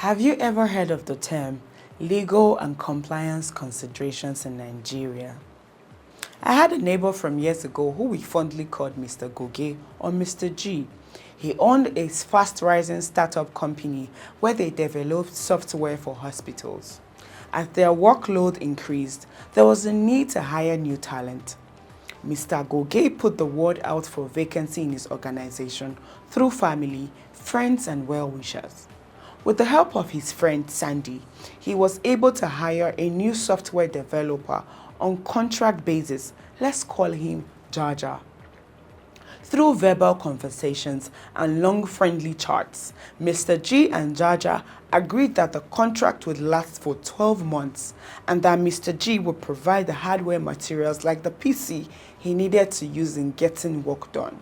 Have you ever heard of the term legal and compliance considerations in Nigeria? I had a neighbor from years ago who we fondly called Mr. Goge or Mr. G. He owned a fast-rising startup company where they developed software for hospitals. As their workload increased, there was a need to hire new talent. Mr. Goge put the word out for vacancy in his organization through family, friends, and well-wishers. With the help of his friend Sandy, he was able to hire a new software developer on contract basis. Let's call him Jaja. Through verbal conversations and long friendly chats, Mr. G and Jaja agreed that the contract would last for 12 months and that Mr. G would provide the hardware materials like the PC he needed to use in getting work done.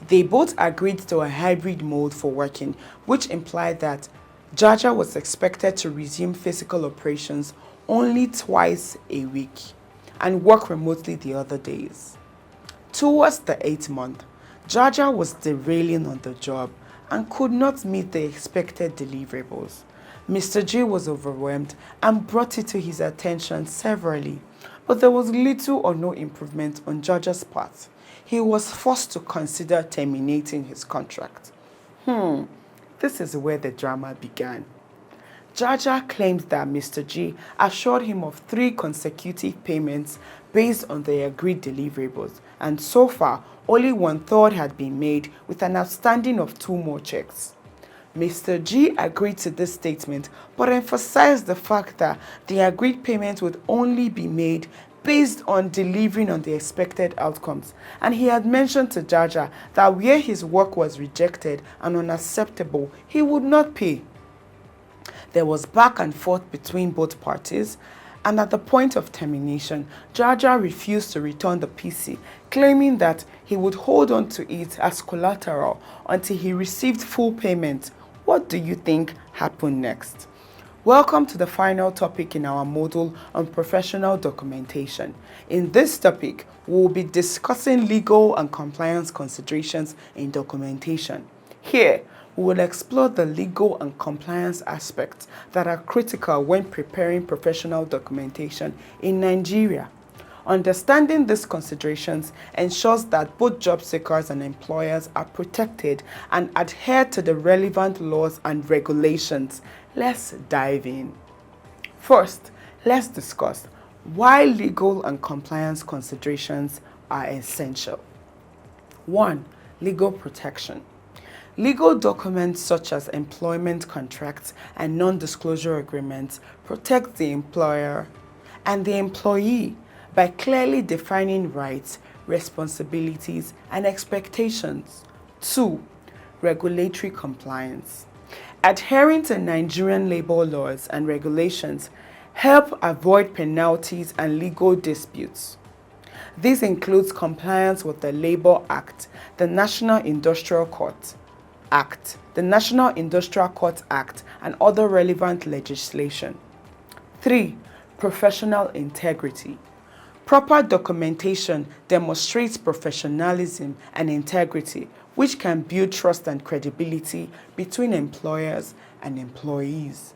They both agreed to a hybrid mode for working, which implied that Jaja was expected to resume physical operations only twice a week and work remotely the other days. Towards the 8th month, Jaja was derailing on the job and could not meet the expected deliverables. Mr. G was overwhelmed and brought it to his attention severally, but there was little or no improvement on Jaja's part. He was forced to consider terminating his contract. This is where the drama began. Jaja claimed that Mr. G assured him of 3 consecutive payments based on the agreed deliverables, and so far, only 1/3 had been made with an outstanding of 2 more checks. Mr. G agreed to this statement, but emphasized the fact that the agreed payment would only be made based on delivering on the expected outcomes, and he had mentioned to Jaja that where his work was rejected and unacceptable, he would not pay. There was back and forth between both parties, and at the point of termination, Jaja refused to return the PC, claiming that he would hold on to it as collateral until he received full payment. What do you think happened next? Welcome to the final topic in our module on professional documentation. In this topic, we will be discussing legal and compliance considerations in documentation. Here, we will explore the legal and compliance aspects that are critical when preparing professional documentation in Nigeria. Understanding these considerations ensures that both job seekers and employers are protected and adhere to the relevant laws and regulations. Let's dive in. First, let's discuss why legal and compliance considerations are essential. 1. Legal protection. Legal documents such as employment contracts and non-disclosure agreements protect the employer and the employee by clearly defining rights, responsibilities, and expectations. 2. Regulatory compliance. Adhering to Nigerian labor laws and regulations help avoid penalties and legal disputes. This includes compliance with the Labor Act, the National Industrial Court Act, the National Industrial Court Act, and other relevant legislation. 3. Professional integrity. Proper documentation demonstrates professionalism and integrity, which can build trust and credibility between employers and employees.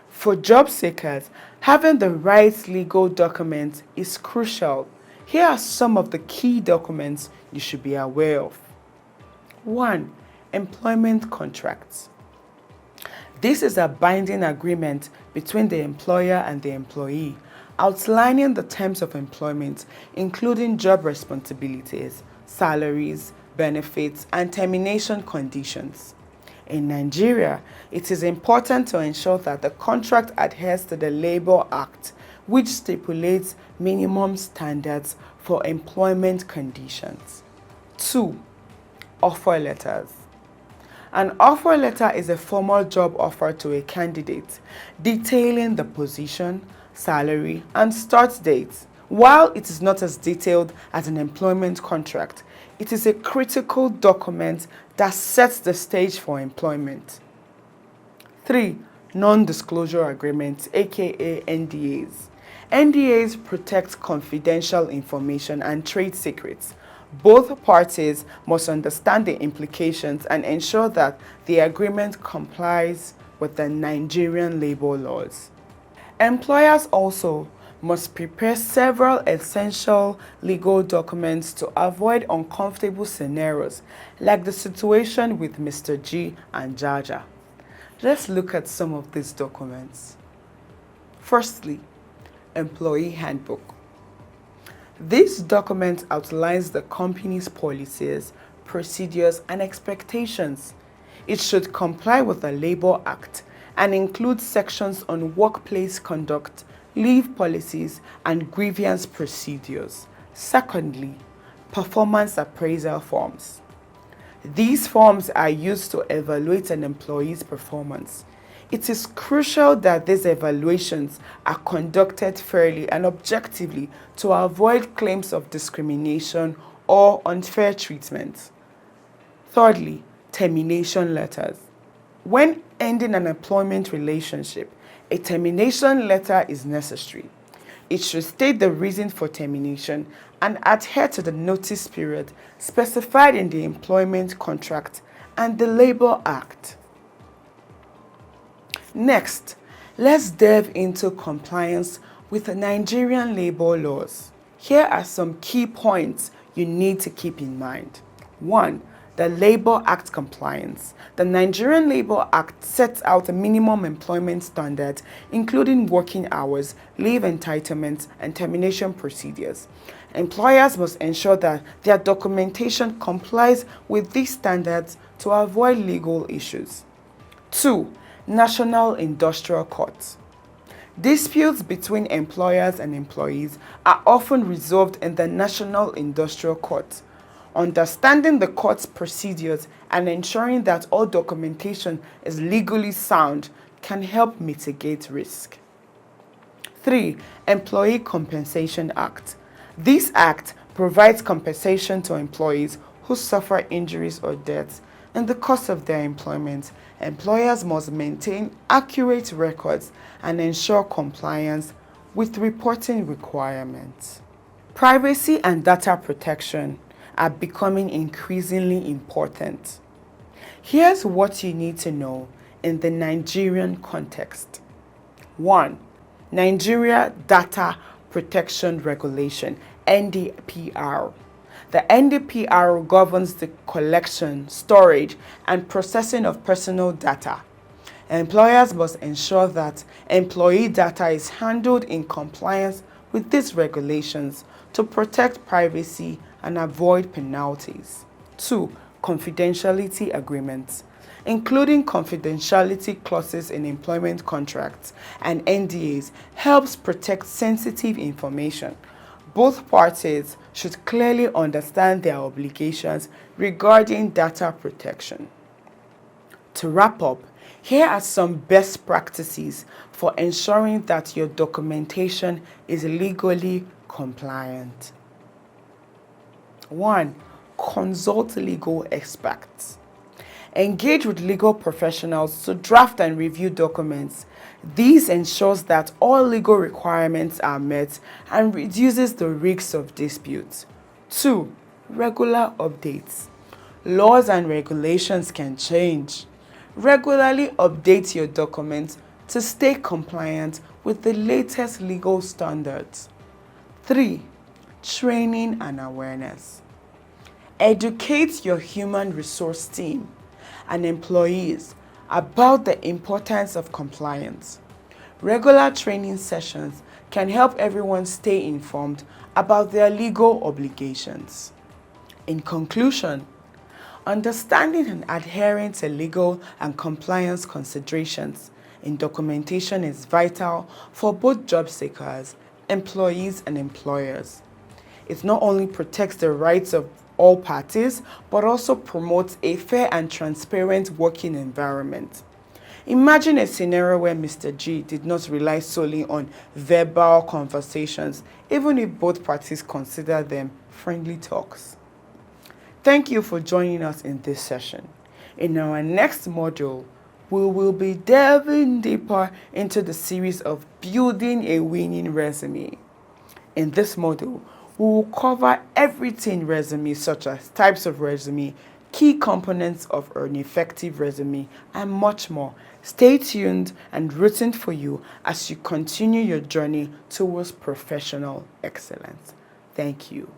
For job seekers, having the right legal documents is crucial. Here are some of the key documents you should be aware of. 1. Employment contracts. This is a binding agreement between the employer and the employee, outlining the terms of employment, including job responsibilities, salaries, benefits, and termination conditions. In Nigeria, it is important to ensure that the contract adheres to the Labor Act, which stipulates minimum standards for employment conditions. 2. Offer letters. An offer letter is a formal job offer to a candidate, detailing the position, salary, and start date. While it is not as detailed as an employment contract, it is a critical document that sets the stage for employment. 3. Non-disclosure agreements, aka NDAs. NDAs protect confidential information and trade secrets. Both parties must understand the implications and ensure that the agreement complies with the Nigerian labor laws. Employers also must prepare several essential legal documents to avoid uncomfortable scenarios like the situation with Mr. G and Jaja. Let's look at some of these documents. Firstly, Employee Handbook. This document outlines the company's policies, procedures, and expectations. It should comply with the Labor Act and include sections on workplace conduct, leave policies, and grievance procedures. Secondly, performance appraisal forms. These forms are used to evaluate an employee's performance. It is crucial that these evaluations are conducted fairly and objectively to avoid claims of discrimination or unfair treatment. Thirdly, termination letters. When ending an employment relationship, a termination letter is necessary. It should state the reason for termination and adhere to the notice period specified in the employment contract and the Labor Act. Next, let's delve into compliance with the Nigerian labor laws. Here are some key points you need to keep in mind. 1. The Labor Act compliance. The Nigerian Labor Act sets out a minimum employment standards, including working hours, leave entitlements, and termination procedures. Employers must ensure that their documentation complies with these standards to avoid legal issues. 2. National Industrial Court. Disputes between employers and employees are often resolved in the National Industrial Court. Understanding the court's procedures and ensuring that all documentation is legally sound can help mitigate risk. 3. Employee Compensation Act. This act provides compensation to employees who suffer injuries or deaths in the course of their employment. Employers must maintain accurate records and ensure compliance with reporting requirements. Privacy and data protection are becoming increasingly important. Here's what you need to know in the Nigerian context. 1. Nigeria Data Protection Regulation, NDPR. The NDPR governs the collection, storage, and processing of personal data. Employers must ensure that employee data is handled in compliance with these regulations to protect privacy and avoid penalties. 2. Confidentiality agreements. Including confidentiality clauses in employment contracts and NDAs helps protect sensitive information. Both parties should clearly understand their obligations regarding data protection. To wrap up, here are some best practices for ensuring that your documentation is legally compliant. 1. Consult legal experts. Engage with legal professionals to draft and review documents. This ensures that all legal requirements are met and reduces the risks of disputes. 2. Regular updates. Laws and regulations can change. Regularly update your documents to stay compliant with the latest legal standards. 3. Training and awareness. Educate your human resource team and employees about the importance of compliance. Regular training sessions can help everyone stay informed about their legal obligations. In conclusion, understanding and adhering to legal and compliance considerations in documentation is vital for both job seekers, employees, and employers. It not only protects the rights of all parties, but also promotes a fair and transparent working environment. Imagine a scenario where Mr. G did not rely solely on verbal conversations, even if both parties consider them friendly talks. Thank you for joining us in this session. In our next module, we will be delving deeper into the series of building a winning resume. In this module, we will cover everything resume, such as types of resume, key components of an effective resume, and much more. Stay tuned and rooting for you as you continue your journey towards professional excellence. Thank you.